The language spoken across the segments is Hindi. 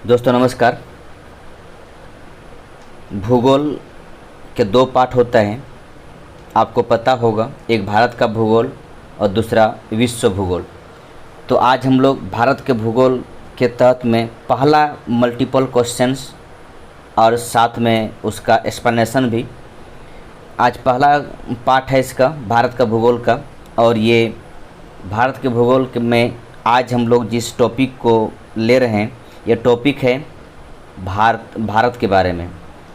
दोस्तों नमस्कार। भूगोल के दो पार्ट होता है, आपको पता होगा, एक भारत का भूगोल और दूसरा विश्व भूगोल। तो आज हम लोग भारत के भूगोल के तहत में पहला मल्टीपल क्वेश्चंस और साथ में उसका एक्सप्लेनेशन भी। आज पहला पार्ट है इसका भारत का भूगोल का, और ये भारत के भूगोल में आज हम लोग जिस टॉपिक को ले रहे हैं ये टॉपिक है भारत के बारे में।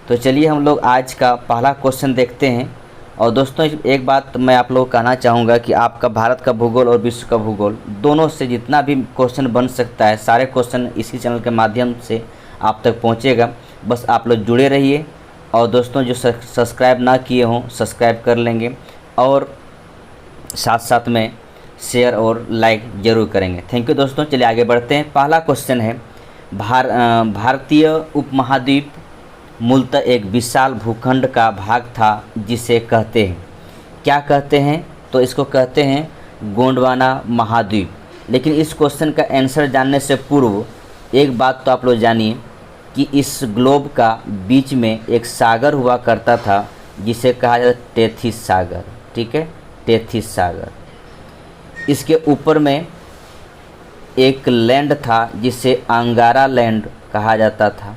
तो चलिए हम लोग आज का पहला क्वेश्चन देखते हैं। और दोस्तों एक बात मैं आप लोगों को कहना चाहूँगा कि आपका भारत का भूगोल और विश्व का भूगोल दोनों से जितना भी क्वेश्चन बन सकता है, सारे क्वेश्चन इसी चैनल के माध्यम से आप तक पहुँचेगा। बस आप लोग जुड़े रहिए, और दोस्तों जो सब्सक्राइब ना किए हों सब्सक्राइब कर लेंगे, और साथ साथ में शेयर और लाइक ज़रूर करेंगे। थैंक यू दोस्तों। चलिए आगे बढ़ते हैं। पहला क्वेश्चन है, भारतीय उपमहाद्वीप मूलतः एक विशाल भूखंड का भाग था जिसे कहते हैं, क्या कहते हैं? तो इसको कहते हैं गोंडवाना महाद्वीप। लेकिन इस क्वेश्चन का आंसर जानने से पूर्व एक बात तो आप लोग जानिए कि इस ग्लोब का बीच में एक सागर हुआ करता था जिसे कहा जाता है टेथिस सागर। ठीक है, टेथिस सागर। इसके ऊपर में एक लैंड था जिसे अंगारा लैंड कहा जाता था,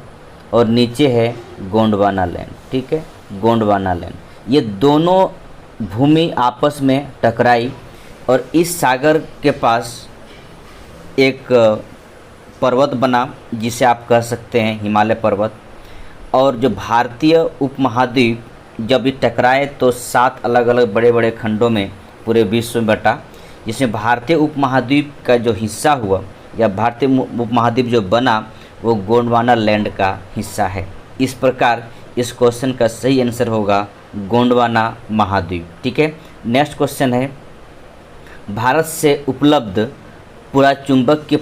और नीचे है गोंडवाना लैंड। ठीक है, गोंडवाना लैंड। ये दोनों भूमि आपस में टकराई, और इस सागर के पास एक पर्वत बना जिसे आप कह सकते हैं हिमालय पर्वत। और जो भारतीय उपमहाद्वीप जब ये टकराए तो 7 अलग अलग बड़े बड़े खंडों में पूरे विश्व में बटा, जिसमें भारतीय उपमहाद्वीप का जो हिस्सा हुआ या भारतीय उपमहाद्वीप जो बना वो गोंडवाना लैंड का हिस्सा है। इस प्रकार इस क्वेश्चन का सही आंसर होगा गोंडवाना महाद्वीप। ठीक है, नेक्स्ट क्वेश्चन है, भारत से उपलब्ध पुराचुंबक के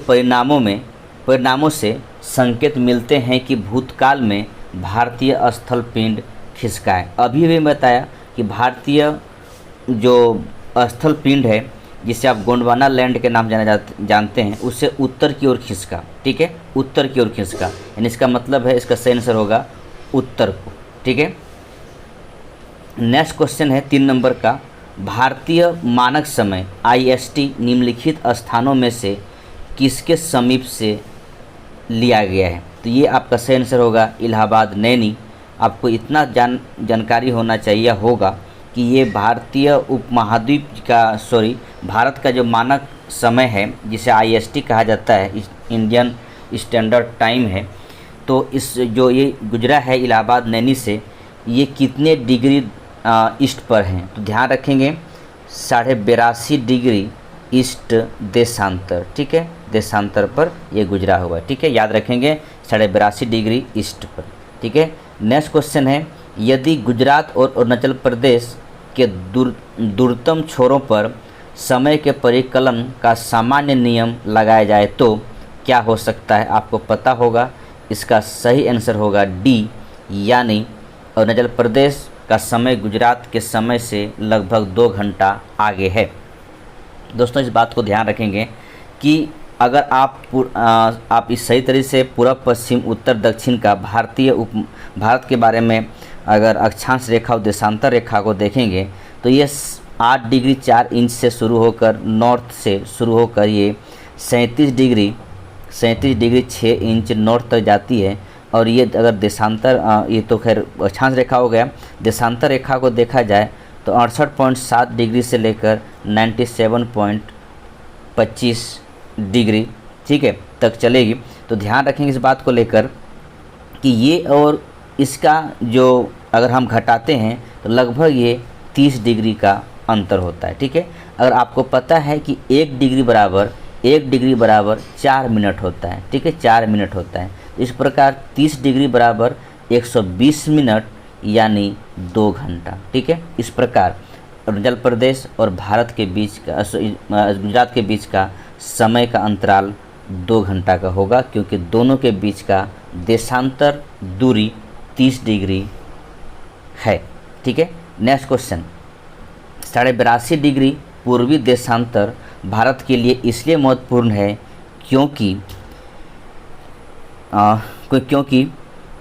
परिणामों से संकेत मिलते हैं कि भूतकाल में भारतीय स्थल पिंड खिसका है। अभी भी बताया कि भारतीय जो स्थल पिंड है जिसे आप गोंडवाना लैंड के नाम जानते हैं, उससे उत्तर की ओर खिसका। ठीक है, उत्तर की ओर खिसका, यानी इसका मतलब है इसका सही आंसर होगा उत्तर को। ठीक है, नेक्स्ट क्वेश्चन है 3 नंबर का, भारतीय मानक समय IST निम्नलिखित स्थानों में से किसके समीप से लिया गया है? तो ये आपका सही आंसर होगा इलाहाबाद नैनी। आपको इतना जानकारी होना चाहिए होगा कि ये भारतीय उपमहाद्वीप का भारत का जो मानक समय है जिसे IST कहा जाता है, इंडियन स्टैंडर्ड टाइम है, तो इस जो ये गुजरा है इलाहाबाद नैनी से, ये कितने डिग्री ईस्ट पर हैं? तो ध्यान रखेंगे 82.5 डिग्री ईस्ट देशांतर। ठीक है, देशांतर पर ये गुजरा हुआ है। ठीक है, याद रखेंगे 82.5 डिग्री ईस्ट पर। ठीक है, नेक्स्ट क्वेश्चन है, यदि गुजरात और अरुणाचल प्रदेश के दूरतम छोरों पर समय के परिकलन का सामान्य नियम लगाया जाए तो क्या हो सकता है? आपको पता होगा, इसका सही आंसर होगा डी, यानी अरुणाचल प्रदेश का समय गुजरात के समय से लगभग 2 घंटा आगे है। दोस्तों इस बात को ध्यान रखेंगे कि अगर आप इस सही तरीके से पूर्व पश्चिम उत्तर दक्षिण का भारत के बारे में अगर अक्षांश रेखा और देशांतर रेखा को देखेंगे तो ये 8 डिग्री 4 इंच से शुरू होकर नॉर्थ से शुरू होकर ये 37 डिग्री 6 इंच नॉर्थ तक जाती है। और ये अगर देशांतर ये तो खैर अक्षांश रेखा हो गया, देशांतर रेखा को देखा जाए तो 68.7 डिग्री से लेकर 97.25 डिग्री, ठीक है, तक चलेगी। तो ध्यान रखेंगे इस बात को लेकर कि ये और इसका जो अगर हम घटाते हैं तो लगभग ये 30 डिग्री का अंतर होता है। ठीक है, अगर आपको पता है कि 1 डिग्री बराबर 4 मिनट होता है। ठीक है, 4 मिनट होता है। इस प्रकार 30 डिग्री बराबर 120 मिनट यानी 2 घंटा। ठीक है, इस प्रकार अरुणाचल प्रदेश और भारत के बीच का गुजरात के बीच का समय का अंतराल 2 घंटा का होगा, क्योंकि दोनों के बीच का देशांतर दूरी 30 डिग्री है। ठीक है, नेक्स्ट क्वेश्चन, 82.5 डिग्री पूर्वी देशांतर भारत के लिए इसलिए महत्वपूर्ण है क्योंकि क्योंकि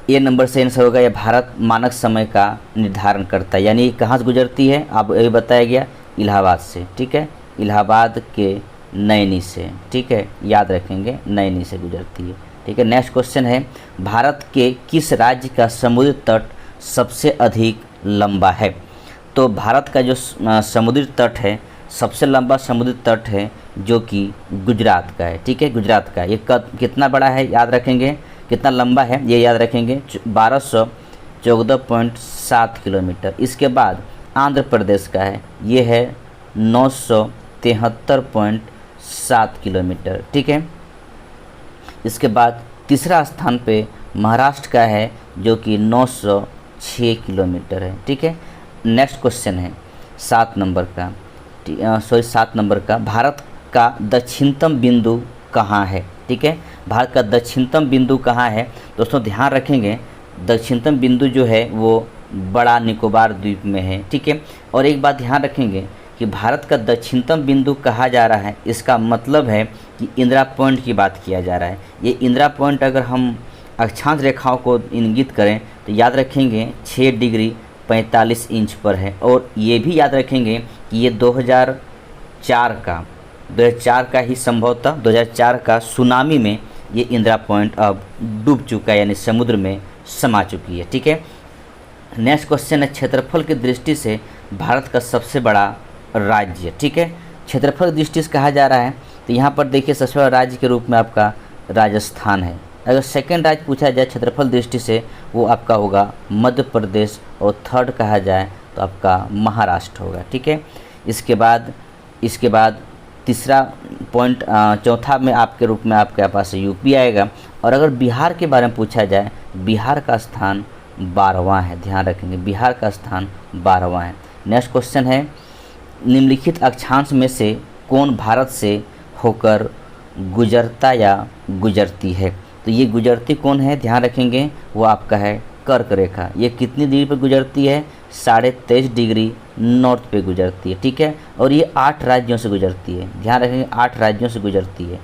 ए नंबर से आंसर होगा, यह भारत मानक समय का निर्धारण करता है। यानी कहाँ से गुजरती है, आप ये बताया गया इलाहाबाद से, ठीक है, इलाहाबाद के नैनी से, ठीक है, याद रखेंगे नैनी से गुजरती है, ठीक है। नेक्स्ट क्वेश्चन है, भारत के किस राज्य का समुद्री तट सबसे अधिक लंबा है? तो भारत का जो समुद्री तट है, सबसे लंबा समुद्री तट है जो कि गुजरात का है, ठीक है, गुजरात का। ये कितना बड़ा है याद रखेंगे, कितना लंबा है ये याद रखेंगे, 1214.7 किलोमीटर। इसके बाद आंध्र प्रदेश का है, ये है 973.7 किलोमीटर, ठीक है। इसके बाद तीसरा स्थान पे महाराष्ट्र का है जो कि 906 किलोमीटर है, ठीक है। नेक्स्ट क्वेश्चन है 7 नंबर का, भारत का दक्षिणतम बिंदु कहाँ है? ठीक है, भारत का दक्षिणतम बिंदु कहाँ है? दोस्तों ध्यान रखेंगे, दक्षिणतम बिंदु जो है वो बड़ा निकोबार द्वीप में है, ठीक है। और एक बात ध्यान रखेंगे कि भारत का दक्षिणतम बिंदु कहा जा रहा है, इसका मतलब है कि इंदिरा पॉइंट की बात किया जा रहा है। ये इंदिरा पॉइंट अगर हम अक्षांश रेखाओं को इंगित करें तो याद रखेंगे 6 डिग्री 45 इंच पर है। और ये भी याद रखेंगे कि ये 2004 का ही संभवतः 2004 का सुनामी में ये इंदिरा पॉइंट अब डूब चुका है, यानी समुद्र में समा चुकी है, ठीक है। नेक्स्ट क्वेश्चन है, क्षेत्रफल की दृष्टि से भारत का सबसे बड़ा राज्य, ठीक है। क्षेत्रफल की दृष्टि से कहा जा रहा है तो यहाँ पर देखिए सबसे बड़ा राज्य के रूप में आपका राजस्थान है। अगर सेकेंड राज्य पूछा जाए क्षेत्रफल दृष्टि से, वो आपका होगा मध्य प्रदेश, और थर्ड कहा जाए तो आपका महाराष्ट्र होगा, ठीक है। इसके बाद तीसरा पॉइंट, चौथा में आपके रूप में आपके पास यूपी आएगा। और अगर बिहार के बारे में पूछा जाए, बिहार का स्थान 12वां है, ध्यान रखेंगे बिहार का स्थान 12वां है। नेक्स्ट क्वेश्चन है, निम्नलिखित अक्षांश में से कौन भारत से होकर गुजरता या गुजरती है? तो ये गुजरती कौन है ध्यान रखेंगे, वो आपका है कर्क रेखा। ये कितनी डिग्री पर गुजरती है? 23.5 डिग्री नॉर्थ पे गुजरती है, ठीक है। और ये 8 राज्यों से गुजरती है, ध्यान रखेंगे 8 राज्यों से गुजरती है।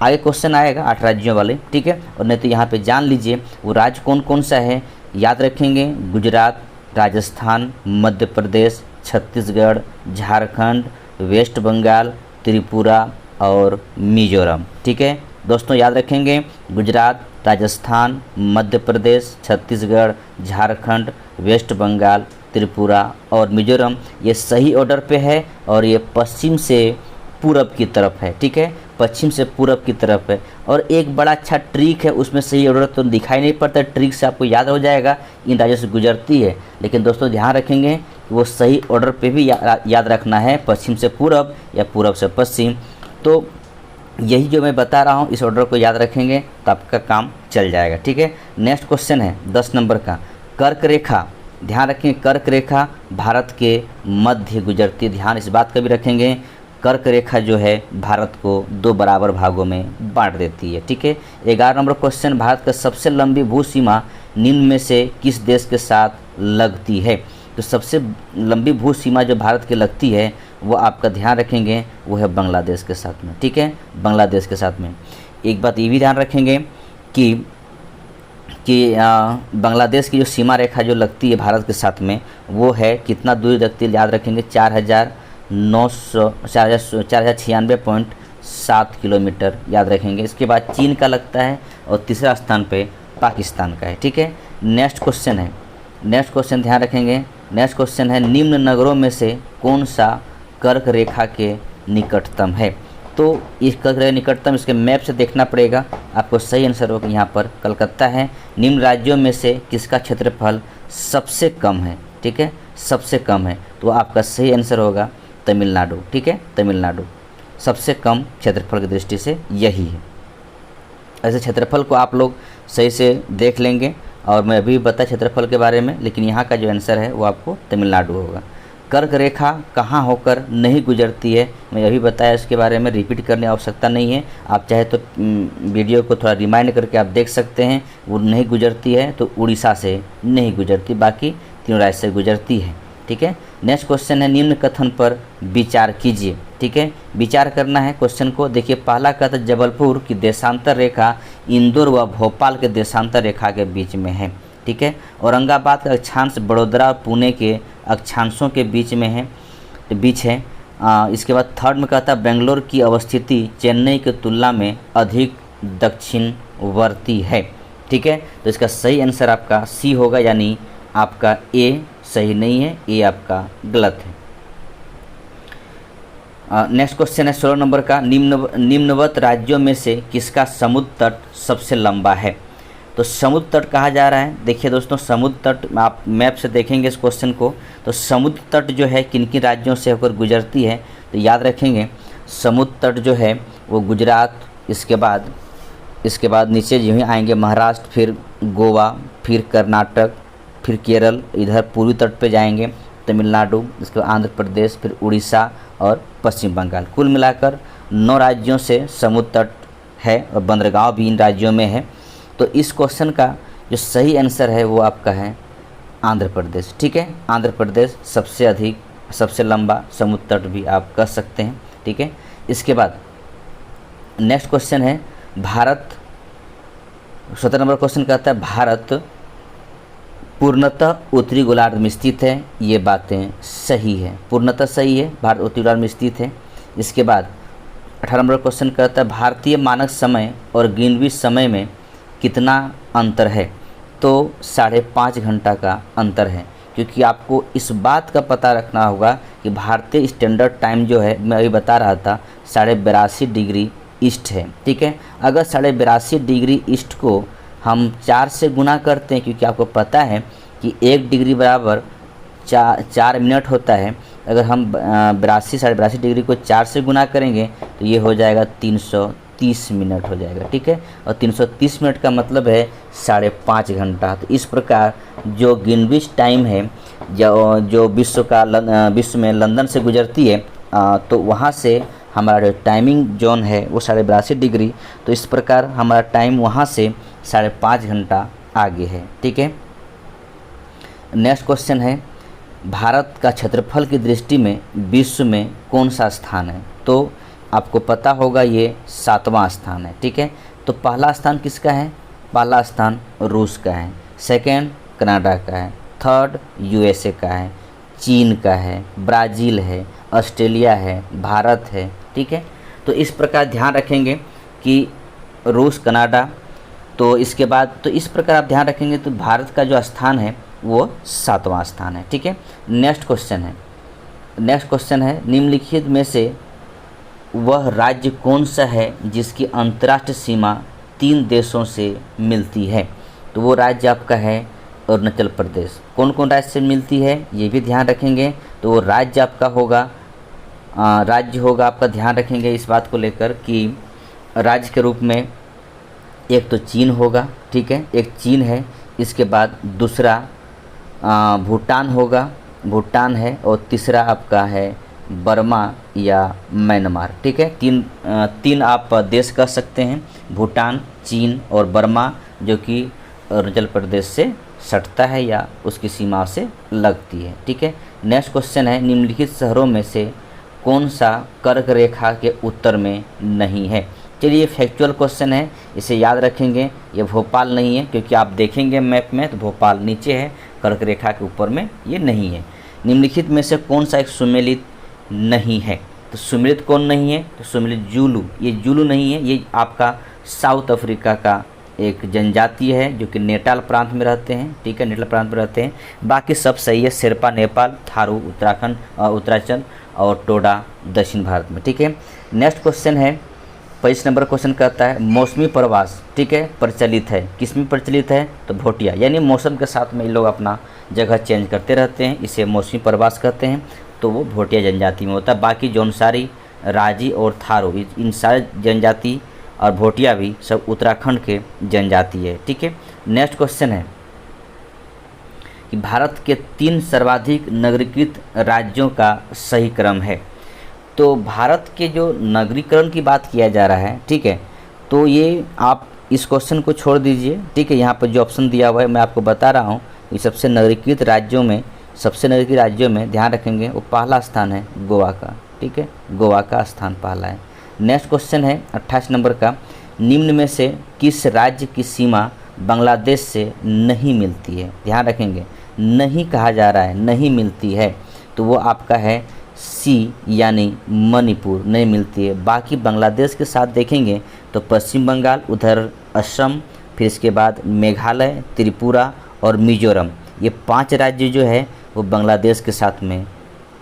आगे क्वेश्चन आएगा 8 राज्यों वाले, ठीक है। और नहीं तो यहाँ पे जान लीजिए वो राज्य कौन कौन सा है, याद रखेंगे गुजरात, राजस्थान, मध्य प्रदेश, छत्तीसगढ़, झारखंड, वेस्ट बंगाल, त्रिपुरा और मिजोरम, ठीक है। दोस्तों याद रखेंगे गुजरात, राजस्थान, मध्य प्रदेश, छत्तीसगढ़, झारखंड, वेस्ट बंगाल, त्रिपुरा और मिजोरम, ये सही ऑर्डर पे है और ये पश्चिम से पूरब की तरफ है, ठीक है, पश्चिम से पूरब की तरफ है। और एक बड़ा अच्छा ट्रिक है, उसमें सही ऑर्डर तो दिखाई नहीं पड़ता, ट्रिक से आपको याद हो जाएगा इन राज्यों से गुजरती है। लेकिन दोस्तों ध्यान रखेंगे कि वो सही ऑर्डर पे भी याद रखना है, पश्चिम से पूरब या पूरब से पश्चिम। तो यही जो मैं बता रहा हूँ, इस ऑर्डर को याद रखेंगे तो आपका काम चल जाएगा, ठीक है। नेक्स्ट क्वेश्चन है 10 नंबर का, कर्क रेखा, ध्यान रखें कर्क रेखा भारत के मध्य गुजरती, ध्यान इस बात का भी रखेंगे। कर्क रेखा जो है भारत को 2 बराबर भागों में बांट देती है, ठीक है। 11 नंबर क्वेश्चन, भारत का सबसे लंबी भू सीमा निम्न में से किस देश के साथ लगती है? तो सबसे लंबी भू सीमा जो भारत की लगती है वो आपका ध्यान रखेंगे वो है बांग्लादेश के साथ में, ठीक है, बांग्लादेश के साथ में। एक बात ये भी ध्यान रखेंगे कि बांग्लादेश की जो सीमा रेखा जो लगती है भारत के साथ में वो है कितना दूरी रखती है, याद रखेंगे 4,096.7 किलोमीटर, याद रखेंगे। इसके बाद चीन का लगता है और तीसरा स्थान पे पाकिस्तान का है, ठीक है। नेक्स्ट क्वेश्चन ध्यान रखेंगे, नेक्स्ट क्वेश्चन है, निम्न नगरों में से कौन सा कर्क रेखा के निकटतम है? तो इस कर्क रेखा निकटतम इसके मैप से देखना पड़ेगा आपको। सही आंसर होगा यहाँ पर कलकत्ता है। निम्न राज्यों में से किसका क्षेत्रफल सबसे कम है? ठीक है, सबसे कम है, तो आपका सही आंसर होगा तमिलनाडु, ठीक है, तमिलनाडु सबसे कम क्षेत्रफल की दृष्टि से यही है। ऐसे क्षेत्रफल को आप लोग सही से देख लेंगे और मैं अभी बता क्षेत्रफल के बारे में, लेकिन यहाँ का जो आंसर है वो आपको तमिलनाडु होगा। कर्क रेखा कहाँ होकर नहीं गुजरती है, मैं अभी बताया, इसके बारे में रिपीट करने की आवश्यकता नहीं है। आप चाहे तो वीडियो को थोड़ा रिमाइंड करके आप देख सकते हैं। वो नहीं गुजरती है तो उड़ीसा से नहीं गुजरती, बाकी तीनों राज्य से गुजरती है, ठीक है। नेक्स्ट क्वेश्चन है, निम्न कथन पर विचार कीजिए। ठीक है, विचार करना है क्वेश्चन को। देखिए पहला कहता है जबलपुर की देशांतर रेखा इंदौर व भोपाल के देशांतर रेखा के बीच में है, ठीक है। औरंगाबाद का अक्षांश बड़ोदरा और पुणे के अक्षांशों के बीच है। इसके बाद थर्ड में कहता है बेंगलोर की अवस्थिति चेन्नई की तुलना में अधिक दक्षिणवर्ती है, ठीक है। तो इसका सही आंसर आपका सी होगा, यानी आपका ए सही नहीं है, ए आपका गलत है। नेक्स्ट क्वेश्चन है 16 नंबर का, निम्नवत राज्यों में से किसका समुद्र तट सबसे लंबा है। तो समुद्र तट कहा जा रहा है, देखिए दोस्तों समुद्र तट आप मैप से देखेंगे इस क्वेश्चन को, तो समुद्र तट जो है किन किन राज्यों से होकर गुजरती है, तो याद रखेंगे समुद्र तट जो है वो गुजरात, इसके बाद नीचे जो ही आएंगे महाराष्ट्र, फिर गोवा, फिर कर्नाटक, फिर केरल, इधर पूर्वी तट पे जाएंगे तमिलनाडु, इसके बाद आंध्र प्रदेश, फिर उड़ीसा और पश्चिम बंगाल। कुल मिलाकर 9 राज्यों से समुद्र तट है और बंदरगांव भी इन राज्यों में है। तो इस क्वेश्चन का जो सही आंसर है वो आपका है आंध्र प्रदेश, ठीक है। आंध्र प्रदेश सबसे लंबा समुद्र तट भी आप कह सकते हैं, ठीक है। इसके बाद नेक्स्ट क्वेश्चन है भारत, 17 नंबर क्वेश्चन कहता है भारत पूर्णतः उत्तरी गोलार्ध में स्थित है। ये बातें सही है, पूर्णतः सही है, भारत उत्तरी गोलार्ध में स्थित है। इसके बाद 18 नंबर क्वेश्चन कहता है भारतीय मानक समय और ग्रीनविच समय में कितना अंतर है। तो 5.5 घंटा का अंतर है, क्योंकि आपको इस बात का पता रखना होगा कि भारतीय स्टैंडर्ड टाइम जो है मैं अभी बता रहा था 82.5 डिग्री ईस्ट है, ठीक है। अगर 82.5 डिग्री ईस्ट को हम 4 से गुना करते हैं, क्योंकि आपको पता है कि 1 डिग्री बराबर 4 मिनट होता है। अगर हम 82 डिग्री को 4 से गुना करेंगे तो ये हो जाएगा 330 मिनट हो जाएगा, ठीक है। और 330 मिनट का मतलब है 5.5 घंटा। तो इस प्रकार जो ग्रीनविच टाइम है जो विश्व में लंदन से गुजरती है, तो वहाँ से हमारा जो टाइमिंग जोन है वो 82.5 डिग्री, तो इस प्रकार हमारा टाइम वहाँ से 5.5 घंटा आगे है, ठीक है। नेक्स्ट क्वेश्चन है भारत का क्षेत्रफल की दृष्टि में विश्व में कौन सा स्थान है। तो आपको पता होगा ये 7वां स्थान है, ठीक है। तो पहला स्थान किसका है, पहला स्थान रूस का है, सेकेंड कनाडा का है, थर्ड यूएसए का है, चीन का है, ब्राज़ील है, ऑस्ट्रेलिया है, भारत है, ठीक है। तो इस प्रकार ध्यान रखेंगे कि रूस, कनाडा, तो इसके बाद तो इस प्रकार आप ध्यान रखेंगे तो भारत का जो स्थान है वो 7वां स्थान है, ठीक है। नेक्स्ट क्वेश्चन है निम्नलिखित में से वह राज्य कौन सा है जिसकी अंतर्राष्ट्रीय सीमा 3 देशों से मिलती है। तो वो राज्य आपका है अरुणाचल प्रदेश। कौन कौन राज्य से मिलती है ये भी ध्यान रखेंगे। तो वो राज्य आपका होगा आपका, ध्यान रखेंगे इस बात को लेकर कि राज्य के रूप में एक तो चीन होगा, ठीक है, एक चीन है। इसके बाद दूसरा भूटान होगा, भूटान है, और तीसरा आपका है बर्मा या म्यांमार, ठीक है। तीन आप देश कह सकते हैं, भूटान, चीन और बर्मा, जो कि अरुणाचल प्रदेश से सटता है या उसकी सीमा से लगती है, ठीक है। नेक्स्ट क्वेश्चन है निम्नलिखित शहरों में से कौन सा कर्क रेखा के उत्तर में नहीं है। चलिए फैक्चुअल क्वेश्चन है, इसे याद रखेंगे। ये भोपाल नहीं है, क्योंकि आप देखेंगे मैप में तो भोपाल नीचे है, कर्क रेखा के ऊपर में ये नहीं है। निम्नलिखित में से कौन सा एक सुमेलित नहीं है। तो सुमेलित कौन नहीं है, तो सुमेलित जूलू, ये जूलू नहीं है। ये आपका साउथ अफ्रीका का एक जनजाति है जो कि नेटाल प्रांत में रहते हैं, ठीक है, नेटाल प्रांत में रहते हैं। बाकी सब सही है, शेरपा नेपाल, थारू उत्तराखंड, उत्तरांचल और टोडा दक्षिण भारत में, ठीक है। नेक्स्ट क्वेश्चन है 25 नंबर क्वेश्चन कहता है मौसमी प्रवास, ठीक है, प्रचलित है, किसमें प्रचलित है, तो भोटिया, यानी मौसम के साथ में ये लोग अपना जगह चेंज करते रहते हैं, इसे मौसमी प्रवास कहते हैं। तो वो भोटिया जनजाति में होता है। बाकी जौनसारी, राजी और थारू, इन सारे जनजाति और भोटिया भी सब उत्तराखंड के जनजाति है, ठीक है। नेक्स्ट क्वेश्चन है कि भारत के 3 सर्वाधिक नगरीकृत राज्यों का सही क्रम है। तो भारत के जो नगरीकरण की बात किया जा रहा है, ठीक है, तो ये आप इस क्वेश्चन को छोड़ दीजिए, ठीक है। यहाँ पर जो ऑप्शन दिया हुआ है मैं आपको बता रहा हूँ, ये सबसे नगरीकृत राज्यों में ध्यान रखेंगे वो पहला स्थान है गोवा का, ठीक है, गोवा का स्थान पहला है। नेक्स्ट क्वेश्चन है 28 नंबर का, निम्न में से किस राज्य की सीमा बांग्लादेश से नहीं मिलती है? ध्यान रखेंगे, नहीं कहा जा रहा है, नहीं मिलती है, तो वो आपका है सी यानी मणिपुर नहीं मिलती है। बाकी बांग्लादेश के साथ देखेंगे तो पश्चिम बंगाल, उधर असम, फिर इसके बाद मेघालय, त्रिपुरा और मिजोरम, ये 5 राज्य जो है वो बांग्लादेश के साथ में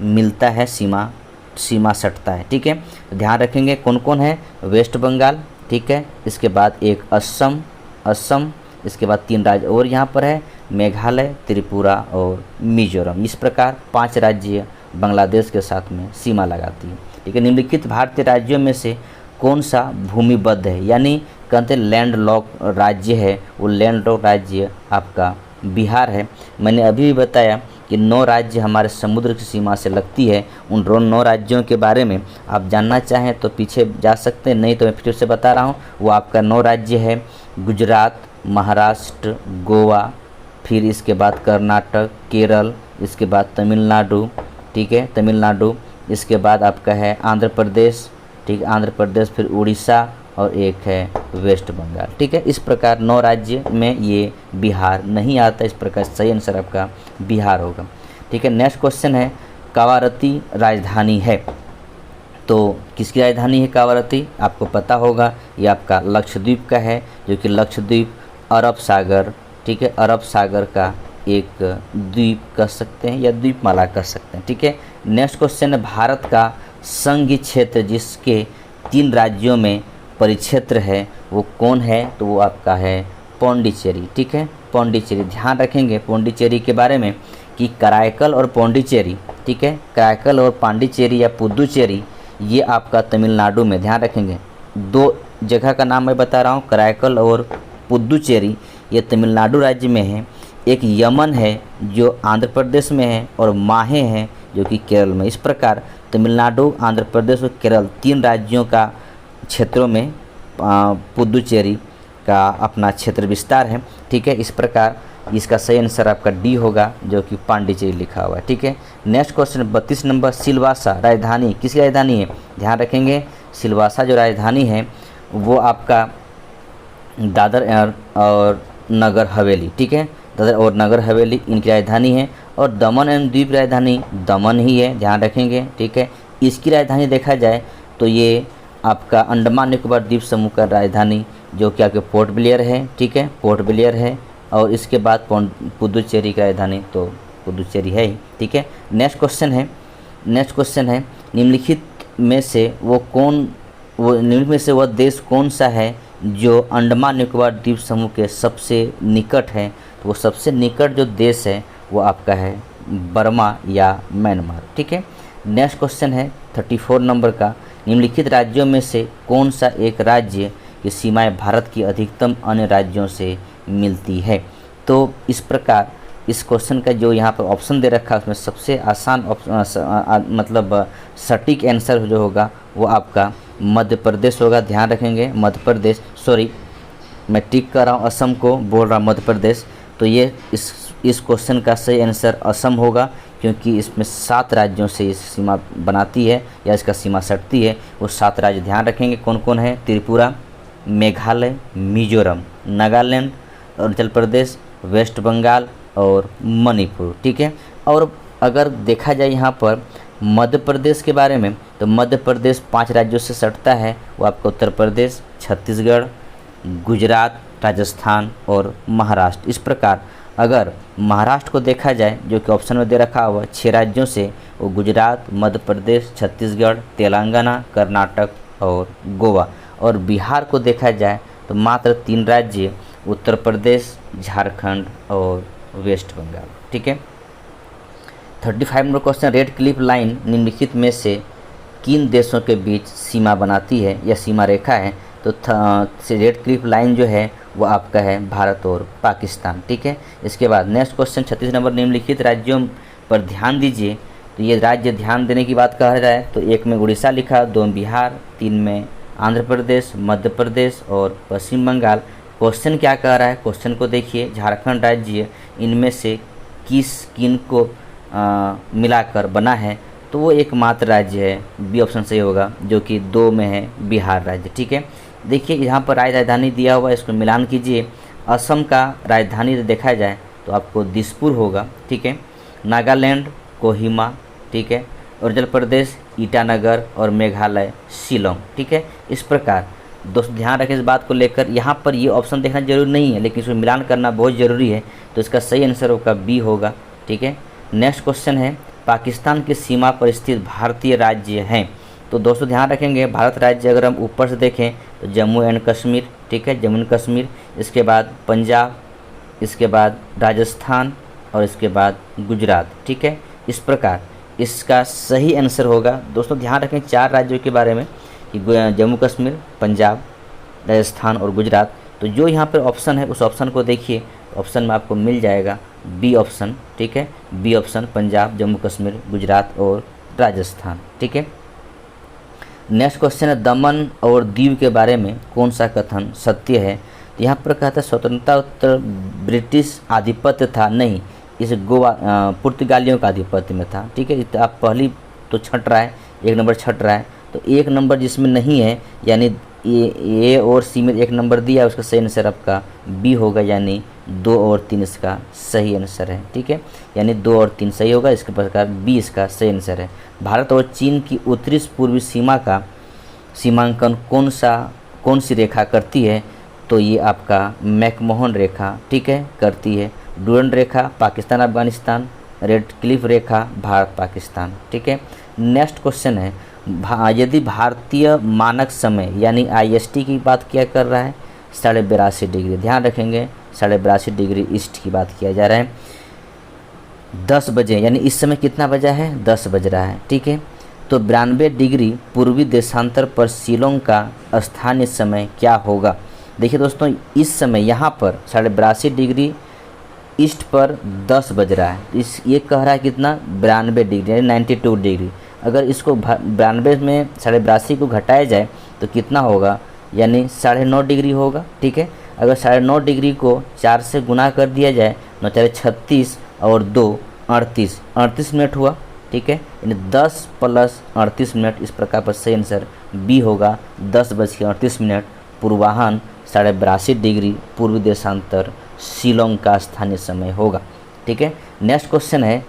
मिलता है, सीमा सटता है। ठीक है, तो ध्यान रखेंगे कौन कौन है, वेस्ट बंगाल, ठीक है, इसके बाद एक असम, इसके बाद 3 राज्य और यहाँ पर है, मेघालय, त्रिपुरा और मिजोरम। इस प्रकार 5 राज्य बांग्लादेश के साथ में सीमा लगाती है। ठीक है, निम्नलिखित भारतीय राज्यों में से कौन सा भूमिबद्ध है, यानी कहते लैंड लॉक राज्य है, वो लैंड लॉक राज्य आपका बिहार है। मैंने अभी भी बताया कि 9 राज्य हमारे समुद्र की सीमा से लगती है। उन 9 राज्यों के बारे में आप जानना चाहें तो पीछे जा सकते हैं, नहीं तो मैं फिर से बता रहा हूँ। वो आपका 9 राज्य है, गुजरात, महाराष्ट्र, गोवा, फिर इसके बाद कर्नाटक, केरल, इसके बाद तमिलनाडु, ठीक है, तमिलनाडु, इसके बाद आपका है आंध्र प्रदेश, ठीक, आंध्र प्रदेश, फिर उड़ीसा और एक है वेस्ट बंगाल। ठीक है, इस प्रकार 9 राज्य में ये बिहार नहीं आता, इस प्रकार सही आंसर आपका बिहार होगा। ठीक है, नेक्स्ट क्वेश्चन है, कावारती राजधानी है, तो किसकी राजधानी है कावारती? आपको पता होगा, ये आपका लक्षद्वीप का है, जो कि लक्षद्वीप अरब सागर, ठीक है, अरब सागर का एक द्वीप कह सकते हैं या द्वीपमाला कह सकते हैं। ठीक है, नेक्स्ट क्वेश्चन है, भारत का संघीय क्षेत्र जिसके 3 राज्यों में परिक्षेत्र है वो कौन है? तो वो आपका है पौंडीचेरी। ठीक है, पौंडीचेरी, ध्यान रखेंगे पौंडीचेरी के बारे में कि कराईकल और पौंडीचेरी, ठीक है, कराईकल और पांडिचेरी या पुदुचेरी, ये आपका तमिलनाडु में, ध्यान रखेंगे 2 जगह का नाम मैं बता रहा हूँ, कराईकल और पुदुचेरी, ये तमिलनाडु राज्य में है। एक यमन है जो आंध्र प्रदेश में है, और माहे हैं जो कि केरल में। इस प्रकार तमिलनाडु, आंध्र प्रदेश और केरल 3 राज्यों का क्षेत्रों में पुदुचेरी का अपना क्षेत्र विस्तार है। ठीक है, इस प्रकार इसका सही आंसर आपका डी होगा, जो कि पांडिचेरी लिखा हुआ है। ठीक है, नेक्स्ट क्वेश्चन 32 नंबर, सिलवासा राजधानी किसकी राजधानी है? ध्यान रखेंगे, सिलवासा जो राजधानी है वो आपका दादर और नगर हवेली, ठीक है, दादर और नगर हवेली इनकी राजधानी है। और दमन एवं द्वीप राजधानी दमन ही है, ध्यान रखेंगे। ठीक है, इसकी राजधानी देखा जाए तो ये आपका अंडमान निकोबार द्वीप समूह का राजधानी जो कि आपके पोर्ट ब्लेयर है, ठीक है, पोर्ट ब्लेयर है। और इसके बाद पुदुचेरी की राजधानी तो पुदुचेरी है ही। ठीक है, नेक्स्ट क्वेश्चन है, निम्नलिखित में से वह देश कौन सा है जो अंडमान निकोबार द्वीप समूह के सबसे निकट है? तो वो सबसे निकट जो देश है वो आपका है बर्मा या म्यांमार। ठीक है, नेक्स्ट क्वेश्चन है 34 नंबर का, निम्नलिखित राज्यों में से कौन सा एक राज्य की सीमाएं भारत की अधिकतम अन्य राज्यों से मिलती है? तो इस प्रकार इस क्वेश्चन का जो यहाँ पर ऑप्शन दे रखा है उसमें सबसे आसान मतलब सटीक आंसर जो होगा वो आपका मध्य प्रदेश होगा। ध्यान रखेंगे, मध्य प्रदेश, सॉरी मैं टिक कर रहा हूँ, असम को बोल रहा हूँ मध्य प्रदेश। तो ये इस क्वेश्चन का सही आंसर असम होगा, क्योंकि इसमें 7 राज्यों से इस सीमा बनाती है या इसका सीमा सटती है। वो 7 राज्य ध्यान रखेंगे कौन कौन है, त्रिपुरा, मेघालय, मिजोरम, नागालैंड, अरुणाचल प्रदेश, वेस्ट बंगाल और मणिपुर। ठीक है, और अगर देखा जाए यहाँ पर मध्य प्रदेश के बारे में, तो मध्य प्रदेश 5 राज्यों से सटता है। वो आपका उत्तर प्रदेश, छत्तीसगढ़, गुजरात, राजस्थान और महाराष्ट्र। इस प्रकार अगर महाराष्ट्र को देखा जाए जो कि ऑप्शन में दे रखा हुआ 6 राज्यों से, वो गुजरात, मध्य प्रदेश, छत्तीसगढ़, तेलंगाना, कर्नाटक और गोवा। और बिहार को देखा जाए तो मात्र 3 राज्य, उत्तर प्रदेश, झारखंड और वेस्ट बंगाल। ठीक है, 35 number question, red Cliff line निम्नलिखित में से किन देशों के बीच सीमा बनाती है या सीमा रेखा है? तो रेड क्लिफ लाइन जो है वो आपका है भारत और पाकिस्तान। ठीक है, इसके बाद नेक्स्ट क्वेश्चन 36 नंबर, निम्नलिखित राज्यों पर ध्यान दीजिए। तो ये राज्य ध्यान देने की बात कहा जाए तो 1 में उड़ीसा लिखा, 2 में बिहार, 3 में आंध्र प्रदेश, मध्य प्रदेश और पश्चिम बंगाल। क्वेश्चन क्या कह रहा है, क्वेश्चन को देखिए, झारखंड राज्य इनमें से किन को मिलाकर बना है? तो वो एकमात्र राज्य है, बी ऑप्शन सही होगा, जो कि 2 में है बिहार राज्य। ठीक है, देखिए यहाँ पर राजधानी दिया हुआ है, इसको मिलान कीजिए। असम का राजधानी देखा जाए तो आपको दिसपुर होगा। ठीक है, नागालैंड कोहिमा। ठीक है, अरुणाचल प्रदेश ईटानगर और मेघालय शिलोंग। ठीक है, इस प्रकार दोस्तों ध्यान रखें इस बात को लेकर, यहाँ पर ये ऑप्शन देखना जरूरी नहीं है, लेकिन इसमें मिलान करना बहुत ज़रूरी है। तो इसका सही आंसर होगा बी होगा। ठीक है, नेक्स्ट क्वेश्चन है, पाकिस्तान की सीमा पर स्थित भारतीय राज्य हैं। तो दोस्तों ध्यान रखेंगे, भारत राज्य अगर हम ऊपर से देखें तो जम्मू एंड कश्मीर। ठीक है, जम्मू एंड कश्मीर, इसके बाद पंजाब, इसके बाद राजस्थान और इसके बाद गुजरात। ठीक है, इस प्रकार इसका सही आंसर होगा। दोस्तों ध्यान रखें 4 राज्यों के बारे में कि जम्मू कश्मीर, पंजाब, राजस्थान और गुजरात। तो जो यहाँ पर ऑप्शन है उस ऑप्शन को देखिए, ऑप्शन में आपको मिल जाएगा बी ऑप्शन। ठीक है, बी ऑप्शन पंजाब, जम्मू कश्मीर, गुजरात और राजस्थान। ठीक है, नेक्स्ट क्वेश्चन है, दमन और दीव के बारे में कौन सा कथन सत्य है। तो यहाँ पर कहता है स्वतंत्रता उत्तर ब्रिटिश आधिपत्य था, नहीं, इस गोवा पुर्तगालियों का आधिपत्य में था। ठीक है, तो आप पहली तो छट रहा है, 1 नंबर छट रहा है, तो 1 नंबर जिसमें नहीं है यानी ए और सी में 1 नंबर दिया है, उसका सही आंसर आपका बी होगा, यानी 2 और 3 इसका सही आंसर है। ठीक है, यानी 2 और 3 सही होगा, इसके प्रकार बी इसका सही आंसर है। भारत और चीन की उत्तरी पूर्वी सीमा का सीमांकन कौन सी रेखा करती है। तो ये आपका मैकमोहन रेखा, ठीक है, करती है। डूरंड रेखा पाकिस्तान अफगानिस्तान, रेड क्लिफ रेखा भारत पाकिस्तान। ठीक है, नेक्स्ट क्वेश्चन है, यदि भारतीय मानक समय यानी IST की बात क्या कर रहा है, 82.5 डिग्री, ध्यान रखेंगे 82.5 डिग्री ईस्ट की बात किया जा रहा है। 10 बजे यानी इस समय कितना बजा है, 10 बज रहा है। ठीक है, तो 92 डिग्री पूर्वी देशांतर पर शिलोंग का स्थानीय समय क्या होगा। देखिए दोस्तों, इस समय यहाँ पर 82.5 डिग्री ईस्ट पर 10 बज रहा है। ये कह रहा है कितना, 92 डिग्री यानी 92 डिग्री। अगर इसको 92 में 82.5 को घटाया जाए तो कितना होगा, यानी 9.5 डिग्री होगा। ठीक है, अगर 9.5 डिग्री को 4 से गुना कर दिया जाए, 9 4 36 और 2 38 मिनट हुआ। ठीक है, यानी 10 + 38 मिनट, इस प्रकार पर सही आंसर बी होगा, 10:38 पूर्वाह्न 82.5 डिग्री पूर्वी देशांतर शिलोंग का स्थानीय समय होगा। ठीक है, नेक्स्ट क्वेश्चन है,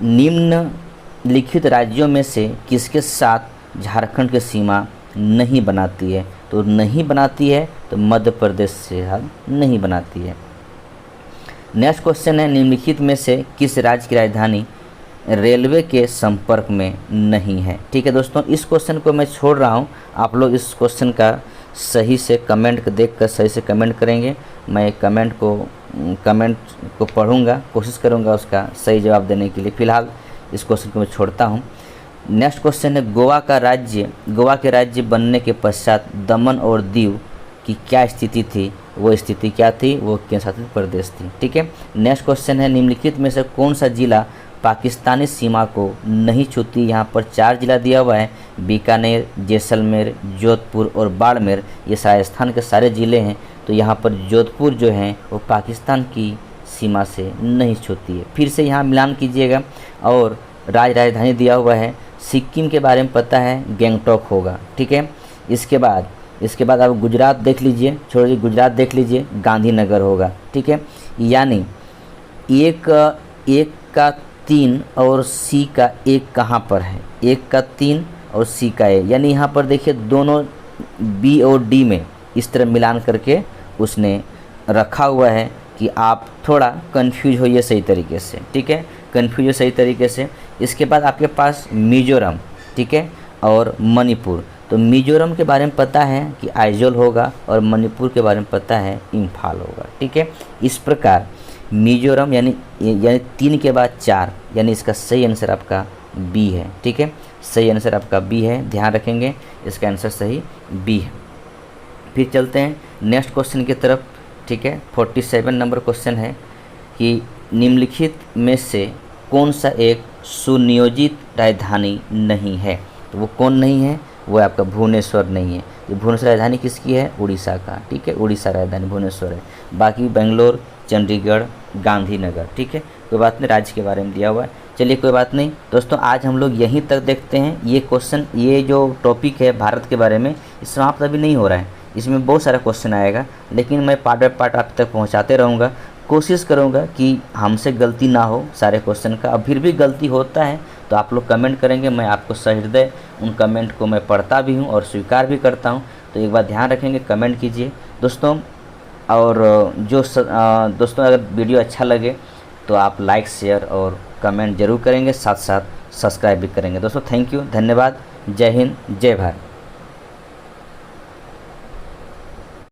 निम्नलिखित राज्यों में से किसके साथ झारखंड की सीमा नहीं बनाती है। तो नहीं बनाती है तो मध्य प्रदेश से नहीं बनाती है। नेक्स्ट क्वेश्चन है, निम्नलिखित में से किस राज्य की राजधानी रेलवे के संपर्क में नहीं है। ठीक है दोस्तों, इस क्वेश्चन को मैं छोड़ रहा हूँ, आप लोग इस क्वेश्चन का सही से कमेंट देखकर सही से कमेंट करेंगे। मैं कमेंट को पढ़ूंगा, कोशिश करूंगा उसका सही जवाब देने के लिए। फिलहाल इस क्वेश्चन को मैं छोड़ता हूं। नेक्स्ट क्वेश्चन है, गोवा के राज्य बनने के पश्चात दमन और दीव की क्या स्थिति थी। वो स्थिति क्या थी, वो केंद्र शासित प्रदेश थी। ठीक है, नेक्स्ट क्वेश्चन है, निम्नलिखित में से कौन सा जिला पाकिस्तानी सीमा को नहीं छूती। यहाँ पर 4 जिला दिया हुआ है, बीकानेर, जैसलमेर, जोधपुर और बाड़मेर। ये राजस्थान के सारे ज़िले हैं। तो यहाँ पर जोधपुर जो है वो पाकिस्तान की सीमा से नहीं छूती है। फिर से यहाँ मिलान कीजिएगा। और राजधानी दिया हुआ है, सिक्किम के बारे में पता है गैंगटॉक होगा। ठीक है, इसके बाद आप गुजरात देख लीजिए, छोड़िए गुजरात देख लीजिए, गांधीनगर होगा। ठीक है, यानी एक का 3 और सी का 1 कहाँ पर है, 1 का 3 और सी का 1, यानी यहाँ पर देखिए दोनों बी और डी में इस तरह मिलान करके उसने रखा हुआ है कि आप थोड़ा कंफ्यूज होइए सही तरीके से। ठीक है, कंफ्यूज हो सही तरीके से। इसके बाद आपके पास मिजोरम, ठीक है, और मणिपुर। तो मिजोरम के बारे में पता है कि आइजोल होगा और मणिपुर के बारे में पता है इम्फाल होगा। ठीक है, इस प्रकार मिजोरम यानी 3 के बाद 4, यानी इसका सही आंसर आपका बी है। ठीक है, सही आंसर आपका बी है, ध्यान रखेंगे इसका आंसर सही बी है। फिर चलते हैं नेक्स्ट क्वेश्चन की तरफ। ठीक है, 47 नंबर क्वेश्चन है कि निम्नलिखित में से कौन सा एक सुनियोजित राजधानी नहीं है। तो वो कौन नहीं है, वो आपका भुवनेश्वर नहीं है। ये भुवनेश्वर राजधानी किसकी है, उड़ीसा का। ठीक है, उड़ीसा राजधानी भुवनेश्वर है। बाकी बेंगलोर, चंडीगढ़, गांधीनगर। ठीक है, कोई बात नहीं, राज्य के बारे में दिया हुआ है। चलिए कोई बात नहीं दोस्तों, आज हम लोग यहीं तक देखते हैं। ये क्वेश्चन, ये जो टॉपिक है भारत के बारे में, समाप्त अभी नहीं हो रहा है, इसमें बहुत सारा क्वेश्चन आएगा, लेकिन मैं पार्ट बाय पार्ट आप तक पहुंचाते रहूँगा। कोशिश करूँगा कि हमसे गलती ना हो सारे क्वेश्चन का। अब फिर भी गलती होता है तो आप लोग कमेंट करेंगे, मैं आपको सहृदय उन कमेंट को मैं पढ़ता भी हूँ और स्वीकार भी करता हूँ। तो एक बार ध्यान रखेंगे, कमेंट कीजिए दोस्तों। और दोस्तों अगर वीडियो अच्छा लगे तो आप लाइक, शेयर और कमेंट जरूर करेंगे, साथ साथ सब्सक्राइब भी करेंगे। दोस्तों थैंक यू, धन्यवाद। जय हिंद, जय भारत।